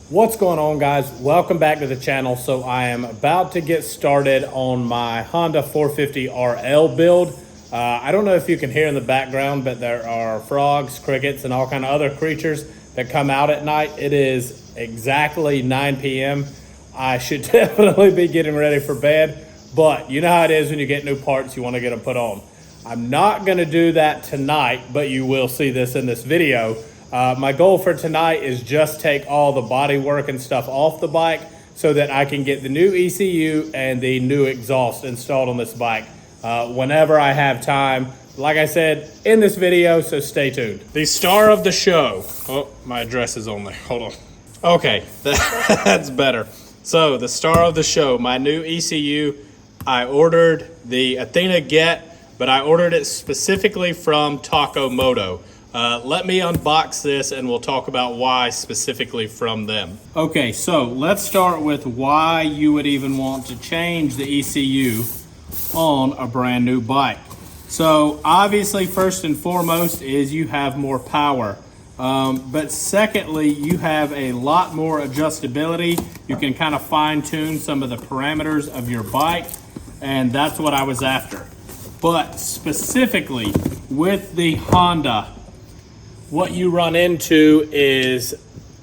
What's going on, guys? Welcome back to the channel. So I am about to get started on my Honda 450RL build. I don't know if you can hear in the background, but there are frogs, crickets, and all kind of other creatures that come out at night. It is exactly 9 p.m. I should definitely be getting ready for bed, but you know how it is when you get new parts, you want to get them put on. I'm not going to do that tonight, but you will see this in this video. My goal for tonight is just take all the body work and stuff off the bike so that I can get the new ECU and the new exhaust installed on this bike whenever I have time. Like I said in this video, so stay tuned. The star of the show. Oh, my address is on there. Hold on. Okay, that's better. So the star of the show, my new ECU. I ordered the Athena GET, but I ordered it specifically from Moto. Let me unbox this and we'll talk about why specifically from them. Okay, so let's start with why you would even want to change the ECU on a brand new bike. So obviously, first and foremost is you have more power. But secondly, you have a lot more adjustability. You can kind of fine tune some of the parameters of your bike, and that's what I was after. But specifically with the Honda, what you run into is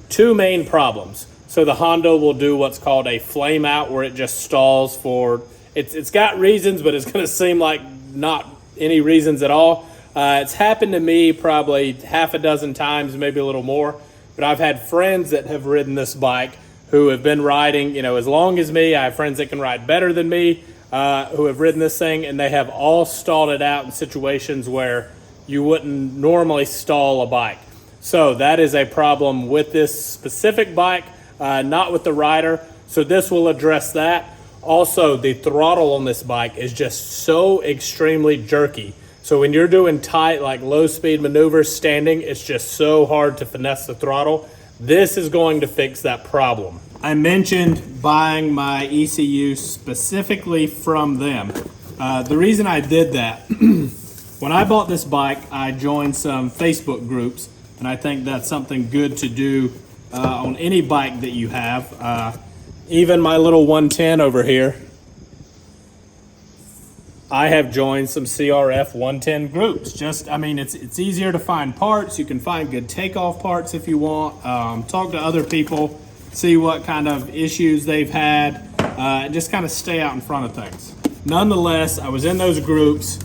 two main problems. So the Honda will do what's called a flame out, where it just stalls for, it's got reasons, but it's gonna seem like not any reasons at all. It's happened to me probably half a dozen times, maybe a little more, but I've had friends that have ridden this bike who have been riding, you know, as long as me. I have friends that can ride better than me who have ridden this thing, and they have all stalled it out in situations where you wouldn't normally stall a bike. So that is a problem with this specific bike, not with the rider. So this will address that. Also, the throttle on this bike is just so extremely jerky. So when you're doing tight, like low speed maneuvers standing, it's just so hard to finesse the throttle. This is going to fix that problem. I mentioned buying my ECU specifically from them. The reason I did that, when I bought this bike, I joined some Facebook groups, and I think that's something good to do on any bike that you have. Even my little 110 over here, I have joined some CRF 110 groups. Just, I mean, it's easier to find parts. You can find good takeoff parts if you want. Talk to other people, see what kind of issues they've had, and just kind of stay out in front of things. Nonetheless, I was in those groups,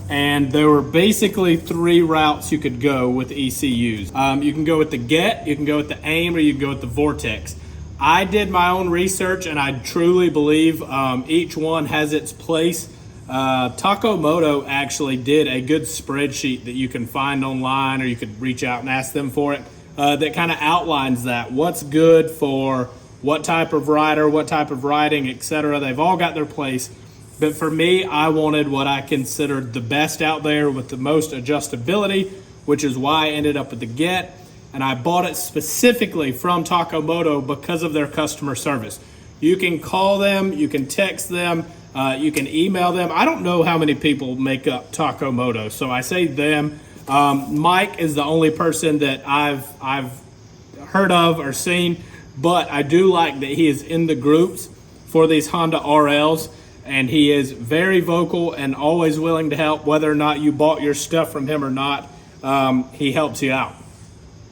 and there were basically three routes you could go with ECUs. You can go with the GET, you can go with the AIM, or you can go with the Vortex. I did my own research, and I truly believe each one has its place. Moto actually did a good spreadsheet that you can find online, or you could reach out and ask them for it, that kind of outlines that. What's good for what type of rider, what type of riding, etc. They've all got their place. But for me, I wanted what I considered the best out there with the most adjustability, which is why I ended up with the GET. And I bought it specifically from Moto because of their customer service. You can call them, you can text them, you can email them. I don't know how many people make up Moto, so I say them. Mike is the only person that I've heard of or seen, but I do like that he is in the groups for these Honda RLs, and he is very vocal and always willing to help. Whether or not you bought your stuff from him or not, he helps you out.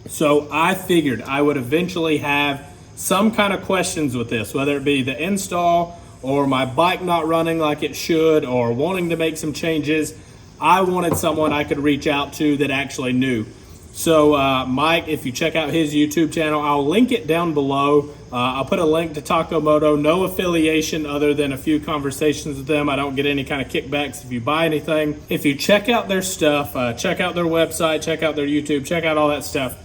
So I figured I would eventually have some kind of questions with this, whether it be the install or my bike not running like it should or wanting to make some changes. I wanted someone I could reach out to that actually knew. So Mike, if you check out his YouTube channel, I'll link it down below. I'll put a link to Moto. No affiliation other than a few conversations with them. I don't get any kind of kickbacks if you buy anything. If you check out their stuff, check out their website, check out their YouTube, check out all that stuff.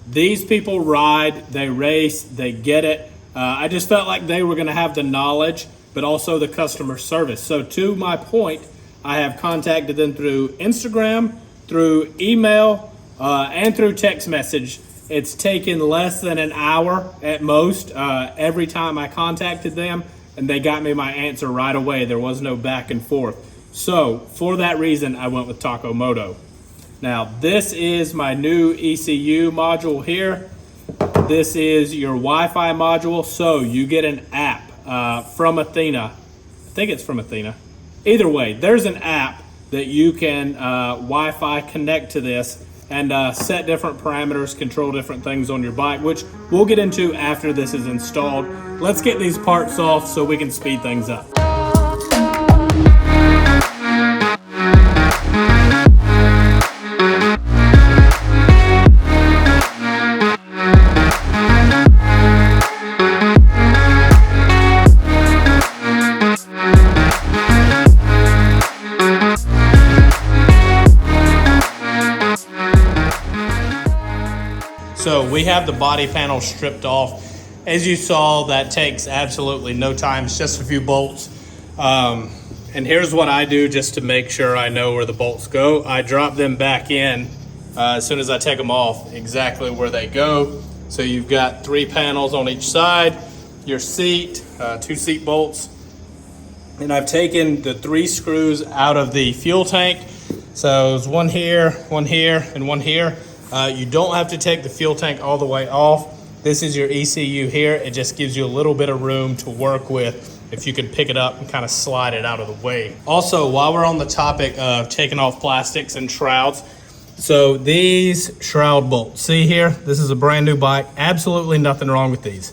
These people ride, they race, they get it. I just felt like they were going to have the knowledge, but also the customer service. So to my point, I have contacted them through Instagram, through email, and through text message. It's taken less than an hour at most every time I contacted them, and they got me my answer right away. There was no back and forth. So for that reason, I went with Moto. Now, this is my new ECU module here. this is your Wi-Fi module. So you get an app from Athena. I think it's from Athena. Either way, there's an app that you can Wi-Fi connect to this and set different parameters, control different things on your bike, which we'll get into after this is installed. Let's get these parts off so we can speed things up. So we have the body panel stripped off. As you saw, that takes absolutely no time. It's just a few bolts. And here's what I do just to make sure I know where the bolts go. I drop them back in as soon as I take them off, exactly where they go. So you've got 3 panels on each side, your seat, 2 seat bolts. And I've taken the 3 screws out of the fuel tank. So there's one here, and one here. You don't have to take the fuel tank all the way off. This is your ECU here. It just gives you a little bit of room to work with if you can pick it up and kind of slide it out of the way. Also, while we're on the topic of taking off plastics and shrouds, so these shroud bolts, see here, this is a brand new bike, absolutely nothing wrong with these.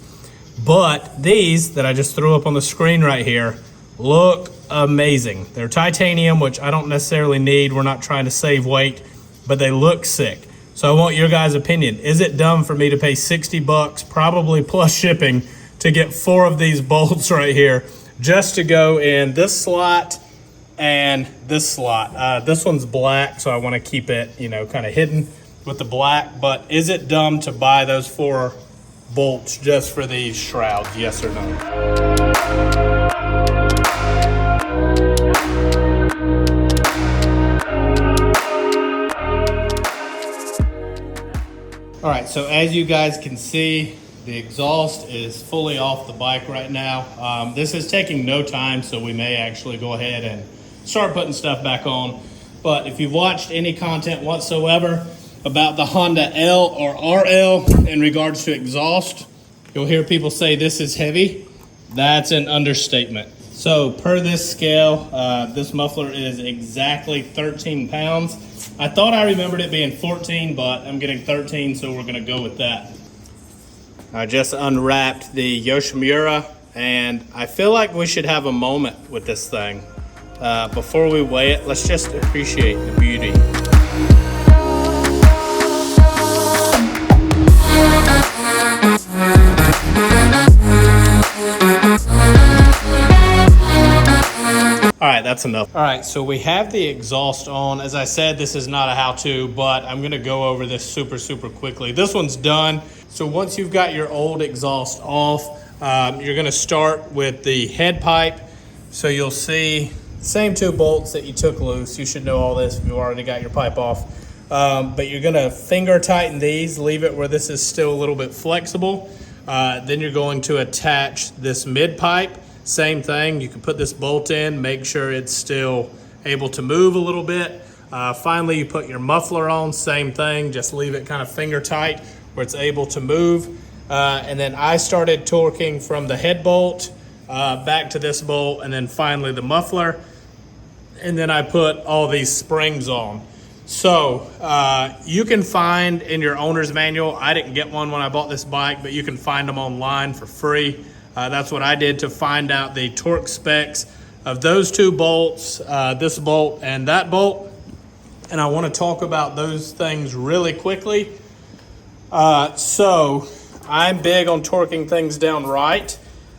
But these that I just threw up on the screen right here look amazing. They're titanium, which I don't necessarily need. We're not trying to save weight, but they look sick. So I want your guys' opinion. Is it dumb for me to pay 60 bucks, probably plus shipping, to get 4 of these bolts right here just to go in this slot and this slot? This one's black, so I want to keep it, you know, kind of hidden with the black. But is it dumb to buy those 4 bolts just for these shrouds? Yes or no? All right, so as you guys can see, the exhaust is fully off the bike right now. This is taking no time, so we may actually go ahead and start putting stuff back on. But if you've watched any content whatsoever about the Honda L or RL in regards to exhaust, you'll hear people say this is heavy. That's an understatement. So per this scale, this muffler is exactly 13 pounds. I thought I remembered it being 14, but I'm getting 13, so we're gonna go with that. I just unwrapped the Yoshimura, and I feel like we should have a moment with this thing. Before we weigh it, let's just appreciate the beauty. All right, that's enough. All right, so we have the exhaust on. As I said, this is not a how-to, but I'm gonna go over this super quickly. This one's done. So once you've got your old exhaust off, you're gonna start with the head pipe. So you'll see the same 2 bolts that you took loose. You should know all this if you already got your pipe off. But you're gonna finger tighten these, leave it where this is still a little bit flexible. Then you're going to attach this mid pipe. Same thing, you can put this bolt in, make sure it's still able to move a little bit. Finally, you put your muffler on, same thing, just leave it kind of finger tight where it's able to move. And then I started torquing from the head bolt back to this bolt, and then finally the muffler. And then I put all these springs on. So you can find in your owner's manual, I didn't get one when I bought this bike, but you can find them online for free. That's what I did to find out the torque specs of those 2 bolts, this bolt and that bolt. And I want to talk about those things really quickly. So I'm big on torquing things down right.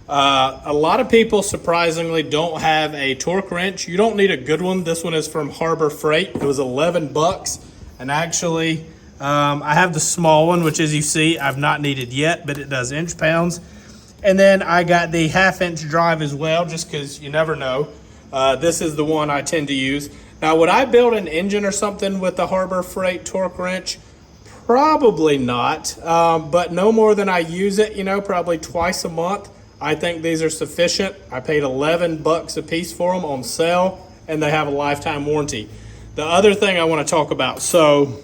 A lot of people surprisingly don't have a torque wrench. You don't need a good one. This one is from Harbor Freight. It was 11 bucks. And actually, I have the small one, which as you see, I've not needed yet, but it does inch pounds. And then I got the 1/2-inch drive as well, just because you never know. This is the one I tend to use. Now, would I build an engine or something with the Harbor Freight torque wrench? Probably not, but no more than I use it, you know, probably twice a month. I think these are sufficient. I paid 11 bucks a piece for them on sale, and they have a lifetime warranty. The other thing I want to talk about, so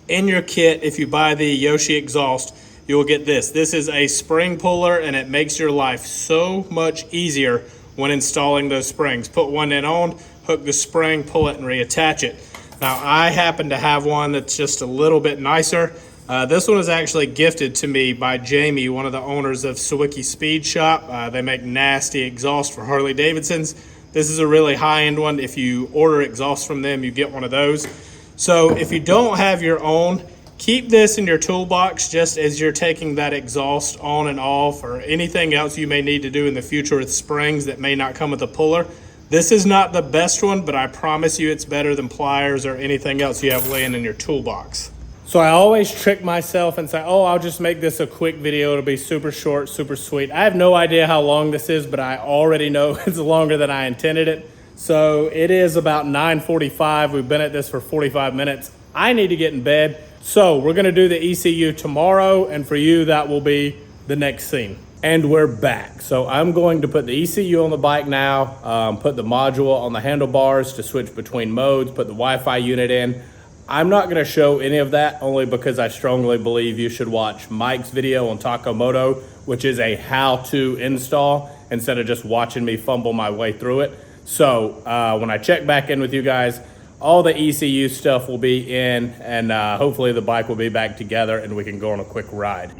in your kit, if you buy the Yoshi exhaust, you will get this. This is a spring puller, and it makes your life so much easier when installing those springs. Put one in on, hook the spring, pull it, and reattach it. Now, I happen to have one that's just a little bit nicer. This one was actually gifted to me by Jamie, one of the owners of Sawicki Speed Shop. They make nasty exhaust for Harley Davidsons. This is a really high-end one. If you order exhaust from them, you get one of those. So if you don't have your own, keep this in your toolbox just as you're taking that exhaust on and off, or anything else you may need to do in the future with springs that may not come with a puller. This is not the best one, but I promise you it's better than pliers or anything else you have laying in your toolbox. So I always trick myself and say, oh, I'll just make this a quick video. It'll be super short, super sweet. I have no idea how long this is, but I already know it's longer than I intended it. So it is about 9:45. We've been at this for 45 minutes. I need to get in bed. So we're gonna do the ECU tomorrow, and for you, that will be the next scene. And we're back. So I'm going to put the ECU on the bike now, put the module on the handlebars to switch between modes, put the Wi-Fi unit in. I'm not gonna show any of that, only because I strongly believe you should watch Mike's video on Moto, which is a how-to install, instead of just watching me fumble my way through it. So when I check back in with you guys, all the ECU stuff will be in, and hopefully the bike will be back together and we can go on a quick ride.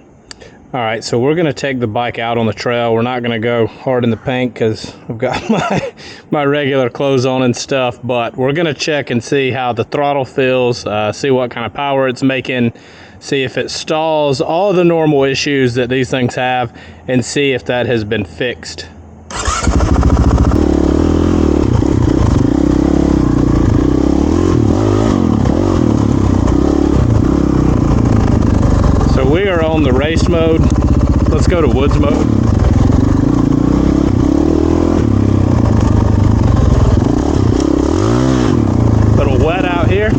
All right, so we're gonna take the bike out on the trail. We're not gonna go hard in the paint because I've got my regular clothes on and stuff, but we're gonna check and see how the throttle feels, see what kind of power it's making, see if it stalls, all of the normal issues that these things have, and see if that has been fixed. We are on the race mode. Let's go to woods mode. A little wet out here.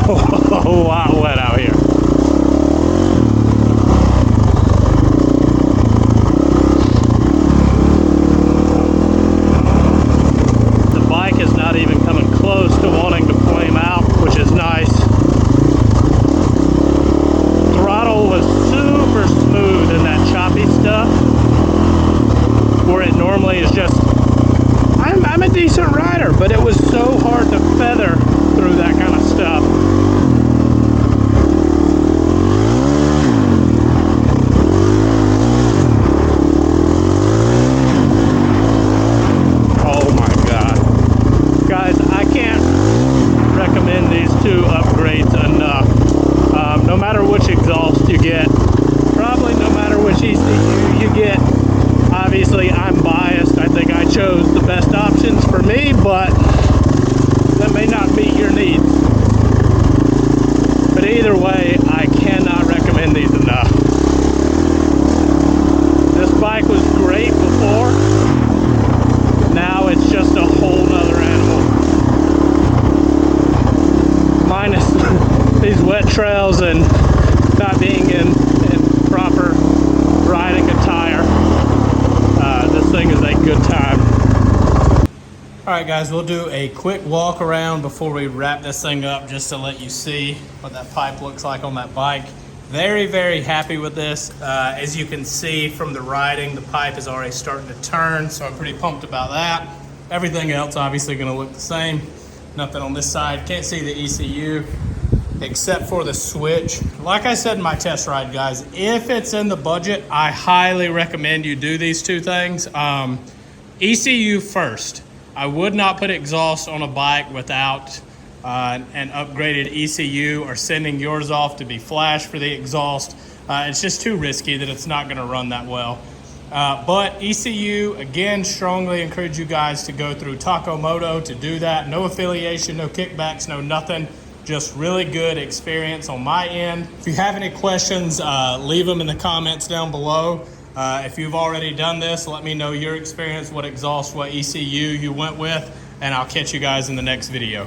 A lot wet out here. Decent rider, but it was so hard to feather through that kind of stuff. Oh my God. Guys, I can't recommend these two upgrades enough. No matter which exhaust you get, probably no matter which ECU you get, obviously I'm biased. I think I chose the best options for me, but that may not meet your needs. But either way, I cannot recommend these enough. This bike was great before. Now it's just a whole nother animal. Minus these wet trails and not being in proper riding attire. This thing is a good time. All right, guys, we'll do a quick walk around before we wrap this thing up, just to let you see what that pipe looks like on that bike. Very, very happy with this. As you can see from the riding, the pipe is already starting to turn, so I'm pretty pumped about that. Everything else obviously gonna look the same. Nothing on this side. Can't see the ECU except for the switch. Like I said in my test ride, guys, if it's in the budget, I highly recommend you do these two things. ECU first. I would not put exhaust on a bike without an upgraded ECU, or sending yours off to be flash for the exhaust. It's just too risky that it's not gonna run that well. But ECU, again, strongly encourage you guys to go through Moto to do that. No affiliation, no kickbacks, no nothing. Just really good experience on my end. If you have any questions, leave them in the comments down below. If you've already done this, let me know your experience, what exhaust, what ECU you went with, and I'll catch you guys in the next video.